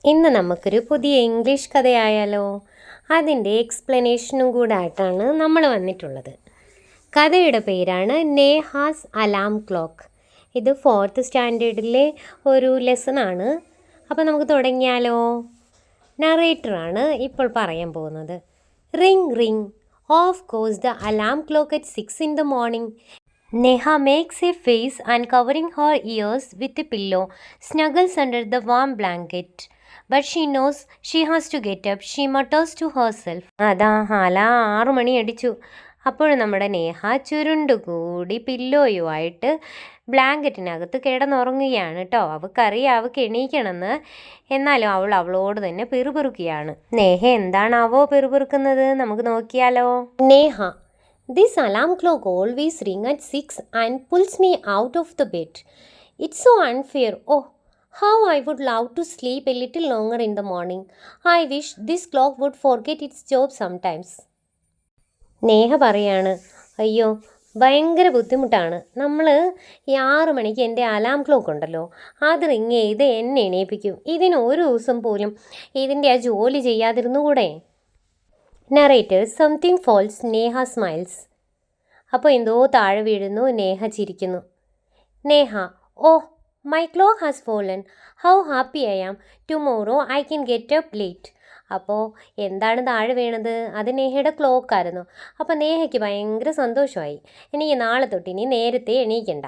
ഇന്ന് നമുക്കൊരു പുതിയ ഇംഗ്ലീഷ് കഥയായാലോ? അതിൻ്റെ എക്സ്പ്ലനേഷനും കൂടെ ആയിട്ടാണ് നമ്മൾ വന്നിട്ടുള്ളത്. കഥയുടെ പേരാണ് നേഹാസ് അലാം ക്ലോക്ക്. ഇത് 4th സ്റ്റാൻഡേർഡിലെ ഒരു ലെസണാണ്. അപ്പോൾ നമുക്ക് തുടങ്ങിയാലോ? നറേറ്ററാണ് ഇപ്പോൾ പറയാൻ പോകുന്നത്. Ring ring, of goes the alarm clock at 6 in the morning. Neha makes a face and covering her ears with a pillow, snuggles under the warm blanket. But she knows she has to get up, she mutters to herself. അതാ അല 6 മണി അടിച്ചു. അപ്പോൾ നമ്മുടെ നേഹ ചുരുണ്ടുകൂടി പില്ലോയുമായിട്ട് ബ്ലാങ്കറ്റിനകത്ത് കിടന്നുറങ്ങുകയാണ് കേട്ടോ. അവൾക്കറിയാം അവൾക്ക് എണീക്കണമെന്ന്. എന്നാലും അവൾ അവളോട് തന്നെ പിറുപിറുക്കുകയാണ്. നേഹ എന്താണാവോ പിറുപിറുക്കുന്നത്? നമുക്ക് നോക്കിയാലോ. Neha, this alarm clock always rings at 6 and pulls me out of the bed. It's so unfair. Oh, how I would love to sleep a little longer in the morning. I wish this clock would forget its job sometimes. Neha പറയാണ്, അയ്യോ ഭയങ്കര ബുദ്ധിമുട്ടാണ്. നമ്മൾ ഈ 6 മണിക്ക് എൻ്റെ alarm clock ഉണ്ടല്ലോ, അത് റിങ് ചെയ്ത് എന്നെ എണീപ്പിക്കും. ഇതിന് ഒരു ദിവസം പോലും ഇതിൻ്റെ ആ ജോലി ചെയ്യാതിരുന്നുകൂടെ? Narrator, something falls, Neha smiles. അപ്പോൾ എന്തോ താഴെ വീഴുന്നു. നേഹ ചിരിക്കുന്നു. Neha, oh my clock has fallen, how happy I am, tomorrow I can get up late. അപ്പോൾ എന്താണ് താഴെ വീണത്? അത് നേഹയുടെ ക്ലോക്കായിരുന്നു. അപ്പോൾ നേഹയ്ക്ക് ഭയങ്കര സന്തോഷമായി. എനിക്ക് നാളെ തൊട്ടിനി നേരത്തെ എണീക്കണ്ട.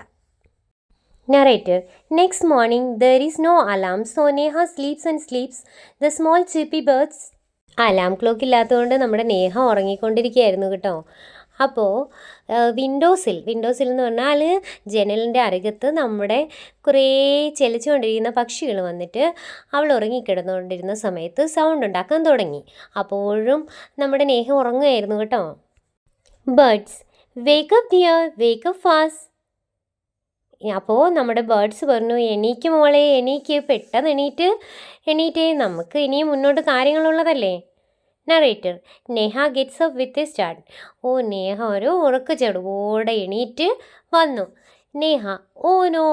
Narrator, next morning there is no alarm, so Neha sleeps and sleeps. The small chirpy birds. Alarm clock ഇല്ലാത്തതുകൊണ്ട് നമ്മുടെ നേഹ ഉറങ്ങിക്കൊണ്ടിരിക്കുകയായിരുന്നു കേട്ടോ. അപ്പോൾ വിൻഡോസിൽ എന്ന് പറഞ്ഞാൽ ജനലിൻ്റെ അരികത്ത് നമ്മുടെ കുറേ ചെലിച്ചുകൊണ്ടിരിക്കുന്ന പക്ഷികൾ വന്നിട്ട് അവൾ ഉറങ്ങിക്കിടന്നുകൊണ്ടിരുന്ന സമയത്ത് സൗണ്ട് ഉണ്ടാക്കാൻ തുടങ്ങി. അപ്പോഴും നമ്മുടെ നേഹ ഉറങ്ങുകയായിരുന്നു കേട്ടോ. Birds, wake up dear, wake up fast. അപ്പോൾ നമ്മുടെ ബേർഡ്സ് പറഞ്ഞു, എണീക്ക് മോളെ, എണീക്ക്, പെട്ടെന്ന് എണീറ്റേ, നമുക്ക് ഇനിയും മുന്നോട്ട് കാര്യങ്ങളുള്ളതല്ലേ. Narrator, Neha gets up with a start. ഓ, നേഹ ഒരു ഉറക്കച്ചെടുവോടെ എണീറ്റ് വന്നു. Neha, oh no,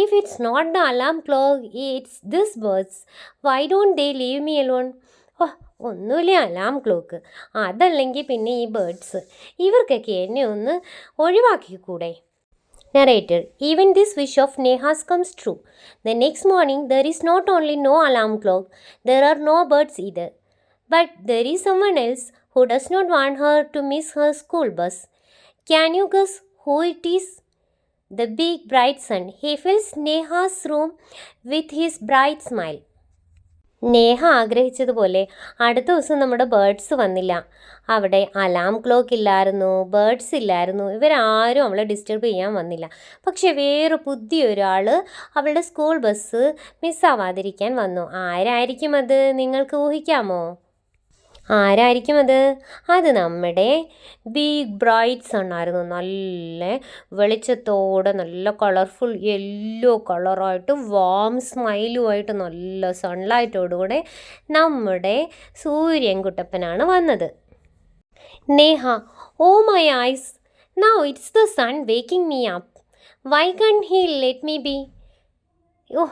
if it's not the alarm clock, it's this birds, why don't they leave me alone. ഓ, ഒന്നുമില്ല അലാം ക്ലോക്ക്, അതല്ലെങ്കിൽ പിന്നെ ഈ ബേർഡ്സ്, ഇവർക്കൊക്കെ എന്നെ ഒന്ന് ഒഴിവാക്കിക്കൂടെ. Narrator, even this wish of Neha's comes true. The next morning, there is not only no alarm clock, there are no birds either. But there is someone else who does not want her to miss her school bus. Can you guess who it is? The big bright sun. He fills Neha's room with his bright smile. Neha ആഗ്രഹിച്ചതുപോലെ അടുത്ത ദിവസം നമ്മുടെ birds വന്നില്ല. അവിടെ alarm clock ഇല്ലായിരുന്നു, birds ഇല്ലായിരുന്നു, ഇവരാരും അവളെ disturb ചെയ്യാൻ വന്നില്ല. പക്ഷെ വേറെ പുതിയൊരാൾ അവളുടെ സ്കൂൾ ബസ് മിസ്സാവാതിരിക്കാൻ വന്നു. ആരായിരിക്കും അത്? നിങ്ങൾക്ക് ഊഹിക്കാമോ? ആരായിരിക്കും അത്? അത് നമ്മുടെ ബിഗ് ബ്രൈറ്റ് സൺ ആയിരുന്നു. നല്ല വെളിച്ചത്തോടെ, നല്ല കളർഫുൾ യെല്ലോ കളറായിട്ട്, വാം സ്മൈലുമായിട്ട്, നല്ല സൺലൈറ്റോടുകൂടെ നമ്മുടെ സൂര്യൻ കുട്ടപ്പനാണ് വന്നത്. Neha, oh my eyes, now it's the sun waking me up, why can he let me be. ഓ,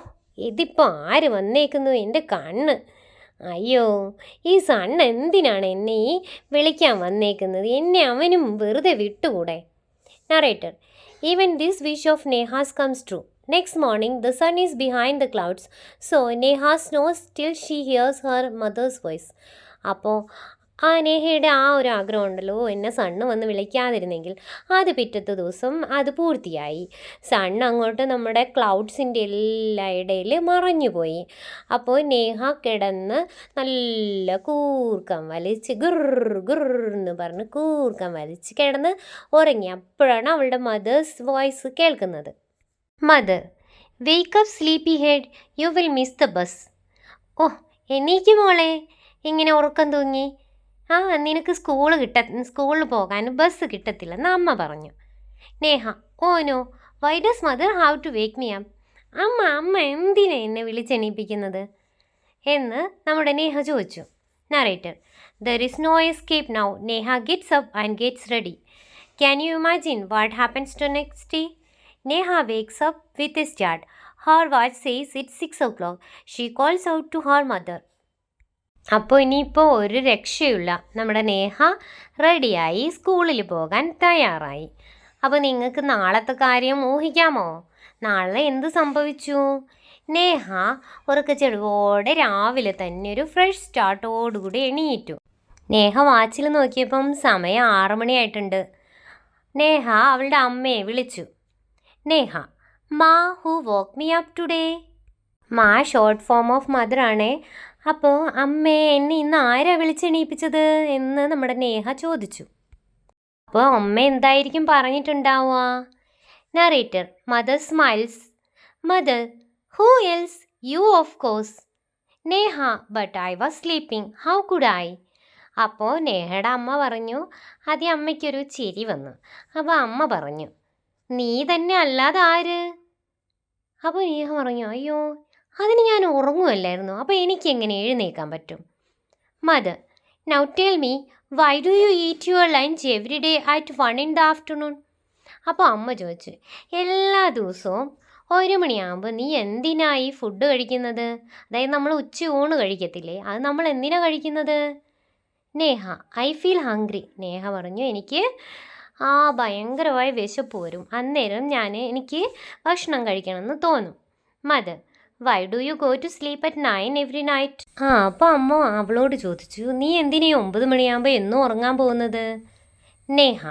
ഇതിപ്പോൾ ആര് വന്നേക്കുന്നു? എൻ്റെ കണ്ണ്. അയ്യോ, ഈ സൺ എന്തിനാണ് എന്നെ ഈ വിളിക്കാൻ വന്നേക്കുന്നത്? എന്നെ അവനും വെറുതെ വിട്ടുകൂടെ. Narrator, even this wish of Neha's comes true. Next morning the sun is behind the clouds, so Neha's nose till she hears her mother's voice. അപ്പോൾ ആ നേഹയുടെ ആ ഒരു ആഗ്രഹം ഉണ്ടല്ലോ, എന്നെ സണ്ണ് വന്ന് വിളിക്കാതിരുന്നെങ്കിൽ, അത് പിറ്റത്തെ ദിവസം അത് പൂർത്തിയായി. സണ്ണ് അങ്ങോട്ട് നമ്മുടെ ക്ലൗഡ്സിൻ്റെ എല്ലാ ഇടയിൽ മറഞ്ഞുപോയി. അപ്പോൾ നേഹ കിടന്ന് നല്ല കൂർക്കം വലിച്ച് ഗുർന്ന് പറഞ്ഞ് കൂർക്കം വലിച്ച് കിടന്ന് ഉറങ്ങി. അപ്പോഴാണ് അവളുടെ മദേഴ്സ് വോയിസ് കേൾക്കുന്നത്. Mother, wake up sleepy head, you will miss the bus. ഓ, എണീക്ക് മോളെ, ഇങ്ങനെ ഉറക്കം തൂങ്ങി. നിനക്ക് സ്കൂളിൽ പോകാൻ ബസ് കിട്ടത്തില്ലെന്ന് അമ്മ പറഞ്ഞു. Neha, oh no, why does mother have to wake me up. അമ്മ എന്തിനാ എന്നെ വിളിച്ചെണീപ്പിക്കുന്നത് എന്ന് നമ്മുടെ നേഹ ചോദിച്ചു. Narrator, there is no escape now. Neha gets up and gets ready. Can you imagine what happens to next day? Neha wakes up with a start. Her watch says it's 6 o'clock. She calls out to her mother. അപ്പോൾ ഇനിയിപ്പോൾ ഒരു രക്ഷയില്ല. നമ്മുടെ നേഹ റെഡിയായി സ്കൂളിൽ പോകാൻ തയ്യാറായി. അപ്പോൾ നിങ്ങൾക്ക് നാളത്തെ കാര്യം ഊഹിക്കാമോ? നാളെ എന്ത് സംഭവിച്ചു? നേഹ ഉറക്കച്ചെടുവോടെ രാവിലെ തന്നെ ഒരു ഫ്രഷ് സ്റ്റാർട്ടോടുകൂടി എണീറ്റു. നേഹ വാച്ചിൽ നോക്കിയപ്പം സമയം 6 മണിയായിട്ടുണ്ട്. നേഹ അവളുടെ അമ്മയെ വിളിച്ചു. Neha, ma who woke me up today. Ma short form of mother ആണേ. അപ്പോൾ അമ്മേ, എന്നെ ഇന്ന് ആരാ വിളിച്ചെണീപ്പിച്ചത് എന്ന് നമ്മുടെ നേഹ ചോദിച്ചു. അപ്പോൾ അമ്മ എന്തായിരിക്കും പറഞ്ഞിട്ടുണ്ടാവുക? Narrator: mother smiles. Mother: who else? You of course. Neha: but I was sleeping, how could I? അപ്പോൾ നേഹയുടെ അമ്മ പറഞ്ഞു. ആദ്യം അമ്മയ്ക്കൊരു ചിരി വന്നു. അപ്പോൾ അമ്മ പറഞ്ഞു, നീ തന്നെ അല്ലാതെ ആര്? അപ്പോൾ നേഹ പറഞ്ഞു, അയ്യോ, അതിന് ഞാൻ ഉറങ്ങുമല്ലായിരുന്നു. അപ്പോൾ എനിക്ക് എങ്ങനെ എഴുന്നേൽക്കാൻ പറ്റും? Mother: now tell me, Y do you eat your lunch every day at 1 in the afternoon? അപ്പോൾ അമ്മ ചോദിച്ചു, എല്ലാ ദിവസവും 1 മണിയാകുമ്പോൾ നീ എന്തിനായി ഫുഡ് കഴിക്കുന്നത്? അതായത് നമ്മൾ ഊണ് കഴിക്കത്തില്ലേ, അത് നമ്മൾ എന്തിനാണ് കഴിക്കുന്നത്? Neha: I feel hungry. Neha പറഞ്ഞു, എനിക്ക് ഭയങ്കരമായി വിശപ്പ് വരും. അന്നേരം എനിക്ക് ഭക്ഷണം കഴിക്കണമെന്ന് തോന്നും. Mother: why do you go to sleep at 9 every night? അപ്പോൾ അമ്മ അവളോട് ചോദിച്ചു, നീ എന്തിനാ 9 മണിയാകുമ്പോൾ എന്നും ഉറങ്ങാൻ പോകുന്നത്? Neha: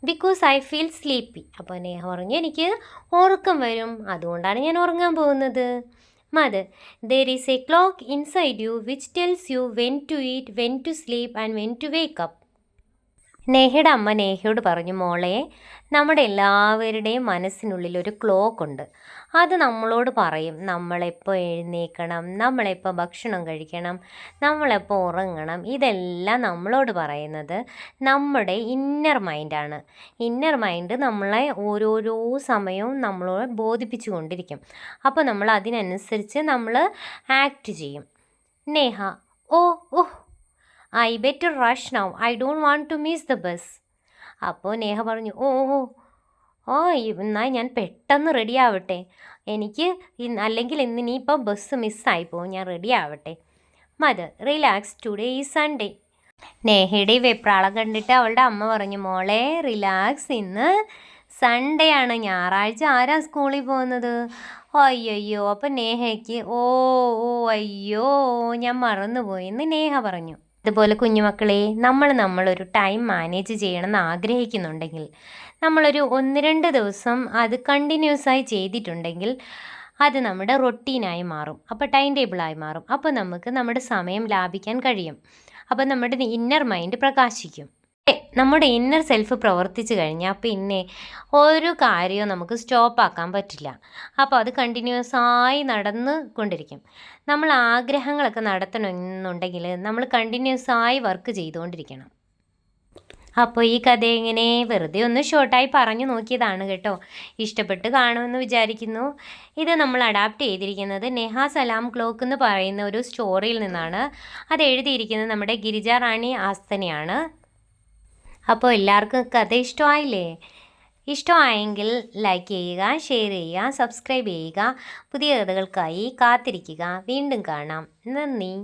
because I feel sleepy. അപ്പോൾ നേഹ പറഞ്ഞു, എനിക്ക് ഉറക്കം വരും, അതുകൊണ്ടാണ് ഞാൻ ഉറങ്ങാൻ പോകുന്നത്. Mother: there is a clock inside you which tells you when to eat, when to sleep and when to wake up. നേഹയുടെ അമ്മ നേഹയോട് പറഞ്ഞു, മോളെ, നമ്മുടെ എല്ലാവരുടെയും മനസ്സിനുള്ളിൽ ഒരു ക്ലോക്ക് ഉണ്ട്. അത് നമ്മളോട് പറയും നമ്മളെപ്പോൾ എഴുന്നേൽക്കണം, നമ്മളെപ്പോൾ ഭക്ഷണം കഴിക്കണം, നമ്മളെപ്പോൾ ഉറങ്ങണം. ഇതെല്ലാം നമ്മളോട് പറയുന്നത് നമ്മുടെ ഇന്നർ മൈൻഡാണ്. ഇന്നർ മൈൻഡ് നമ്മളെ ഓരോരോ സമയവും നമ്മളോട് ബോധിപ്പിച്ചു കൊണ്ടിരിക്കും. അപ്പോൾ നമ്മൾ അതിനനുസരിച്ച് നമ്മൾ ആക്ട് ചെയ്യും. Neha: oh, I better rush now, I don't want to miss the bus. അപ്പോൾ നേഹ പറഞ്ഞു, എന്നാൽ ഞാൻ പെട്ടെന്ന് റെഡി ആവട്ടെ, അല്ലെങ്കിൽ ഇന്നിനിയിപ്പോൾ ബസ് മിസ്സായിപ്പോവും, ഞാൻ റെഡി ആവട്ടെ. Mother: relax, today is Sunday. നേഹയുടെ ഈ വെപ്രാളം കണ്ടിട്ട് അവളുടെ അമ്മ പറഞ്ഞു, മോളെ റിലാക്സ്, ഇന്ന് സൺഡേ ആണ്, ഞായറാഴ്ച ആരാ സ്കൂളിൽ പോകുന്നത്? അയ്യോ. അപ്പം നേഹയ്ക്ക് അയ്യോ, ഞാൻ മറന്നുപോയി എന്ന് നേഹ പറഞ്ഞു. അതുപോലെ കുഞ്ഞുമക്കളെ, നമ്മളൊരു ടൈം മാനേജ് ചെയ്യണമെന്ന് ആഗ്രഹിക്കുന്നുണ്ടെങ്കിൽ നമ്മളൊരു 1-2 ദിവസം അത് കണ്ടിന്യൂസായി ചെയ്തിട്ടുണ്ടെങ്കിൽ അത് നമ്മുടെ റൊട്ടീനായി മാറും. അപ്പോൾ ടൈം ടേബിളായി മാറും. അപ്പോൾ നമുക്ക് നമ്മുടെ സമയം ലാഭിക്കാൻ കഴിയും. അപ്പോൾ നമ്മുടെ ഇന്നർ മൈൻഡ് പ്രകാശിക്കും. നമ്മുടെ ഇന്നർ സെൽഫ് പ്രവർത്തിച്ചു കഴിഞ്ഞാൽ പിന്നെ ഒരു കാര്യവും നമുക്ക് സ്റ്റോപ്പാക്കാൻ പറ്റില്ല. അപ്പോൾ അത് കണ്ടിന്യൂസായി നടന്നു കൊണ്ടിരിക്കും. നമ്മൾ ആഗ്രഹങ്ങളൊക്കെ നടത്തണമെന്നുണ്ടെങ്കിൽ നമ്മൾ കണ്ടിന്യൂസായി വർക്ക് ചെയ്തുകൊണ്ടിരിക്കണം. അപ്പോൾ ഈ കഥ എങ്ങനെ വെറുതെ ഒന്ന് ഷോർട്ടായി പറഞ്ഞു നോക്കിയതാണ് കേട്ടോ. ഇഷ്ടപ്പെട്ട് കാണുമെന്ന് വിചാരിക്കുന്നു. ഇത് നമ്മൾ അഡാപ്റ്റ് ചെയ്തിരിക്കുന്നത് നെഹാസ് അലാം ക്ലോക്ക് എന്ന് പറയുന്ന ഒരു സ്റ്റോറിയിൽ നിന്നാണ്. അത് എഴുതിയിരിക്കുന്നത് നമ്മുടെ ഗിരിജ റാണി ആസ്തനെയാണ്. അപ്പോൾ എല്ലാവർക്കും കഥ ഇഷ്ടമായില്ലേ? ഇഷ്ടമായെങ്കിൽ ലൈക്ക് ചെയ്യുക, ഷെയർ ചെയ്യുക, സബ്സ്ക്രൈബ് ചെയ്യുക. പുതിയ കഥകൾക്കായി കാത്തിരിക്കുക. വീണ്ടും കാണാം. നന്ദി.